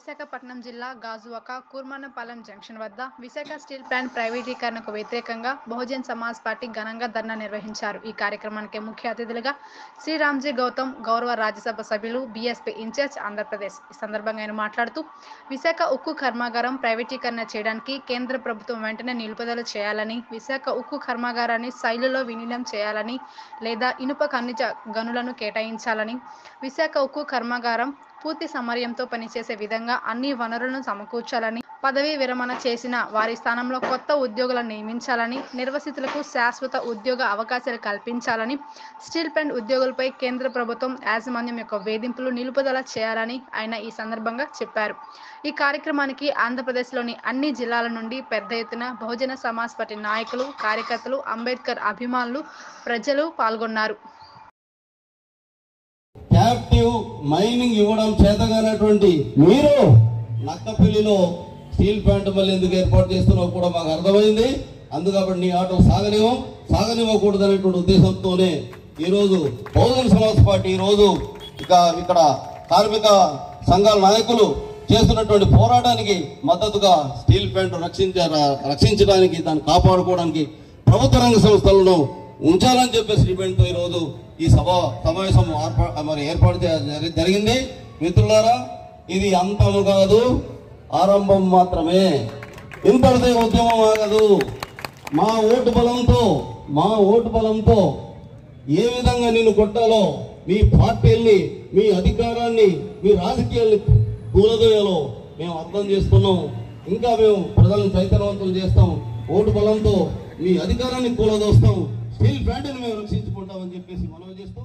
విశాఖపట్నం జిల్లా గాజువాక కూర్మన్నపాలెం జంక్షన్ వద్ద Visakha steel plant ప్రైవేటీకరణకు వ్యతిరేకంగా బహుజన్ సమాజ్ పార్టీ ఘనంగా ధర్నా నిర్వహించారు. ఈ కార్యక్రమానికి ముఖ్య అతిథులుగా శ్రీరామ్జీ గౌతమ్, గౌరవ రాజ్యసభ సభ్యులు, బీఎస్పీ ఇన్ఛార్జ్ ఆంధ్రప్రదేశ్. ఈ సందర్భంగా ఆయన మాట్లాడుతూ విశాఖ ఉక్కు కర్మాగారం ప్రైవేటీకరణ చేయడానికి కేంద్ర ప్రభుత్వం వెంటనే నిలుపుదల చేయాలని, విశాఖ ఉక్కు కర్మాగారాన్ని శైలిలో విలీనం చేయాలని లేదా ఇనుప ఖనిజ గనులను కేటాయించాలని, విశాఖ ఉక్కు కర్మాగారం పూర్తి సమర్యంతో పనిచేసే విధంగా అన్ని వనరులను సమకూర్చాలని, పదవీ విరమణ చేసిన వారి స్థానంలో కొత్త ఉద్యోగులను నియమించాలని, నిర్వసితులకు శాశ్వత ఉద్యోగ అవకాశాలు కల్పించాలని, స్టీల్ ప్లాంట్ ఉద్యోగులపై కేంద్ర ప్రభుత్వం యాజమాన్యం యొక్క వేధింపులు నిలుపుదల చేయాలని ఆయన ఈ సందర్భంగా చెప్పారు. ఈ కార్యక్రమానికి ఆంధ్రప్రదేశ్లోని అన్ని జిల్లాల నుండి పెద్ద ఎత్తున బహుజన సమాజ్ పార్టీ నాయకులు, కార్యకర్తలు, అంబేద్కర్ అభిమానులు, ప్రజలు పాల్గొన్నారు. క్యాప్టివ్ మైనింగ్ ఇవ్వడం చేతగానటువంటి మీరు నక్కపల్లిలో స్టీల్ ప్లాంట్ మళ్ళీ ఎందుకు ఏర్పాటు చేస్తున్నావు కూడా మాకు అర్థమైంది. అందుకని నీ ఆటో సాగనివ్వకూడదు అనేటువంటి ఉద్దేశంతోనే ఈరోజు బహుజన సమాజ్ పార్టీ ఈరోజు ఇక్కడ కార్మిక సంఘాల నాయకులు చేస్తున్నటువంటి పోరాటానికి మద్దతుగా స్టీల్ ప్లాంట్ రక్షించడానికి, దాన్ని కాపాడుకోవడానికి ప్రభుత్వ రంగ సంస్థలను ఉంచాలని చెప్పేసి డిమాండ్తో ఈరోజు ఈ సమావేశం ఏర్పాటు జరిగింది. మిత్రులారా, ఇది అంతము కాదు, ఆరంభం మాత్రమే. ఇంతటిదే ఉద్యమం ఆగదు. మా ఓటు బలంతో ఏ విధంగా నిన్ను కొట్టాలో, మీ పార్టీల్ని, మీ అధికారాన్ని, మీ రాజకీయాల్ని కూలదోయాలో మేము అర్థం చేసుకున్నాం. ఇంకా మేము ప్రజలను చైతన్యవంతులు చేస్తాం. ఓటు బలంతో మీ అధికారాన్ని కూలదోస్తాం. స్టీల్ ప్లాంట్ని మేము రక్షించుకుంటామని చెప్పేసి మనవి చేస్తూ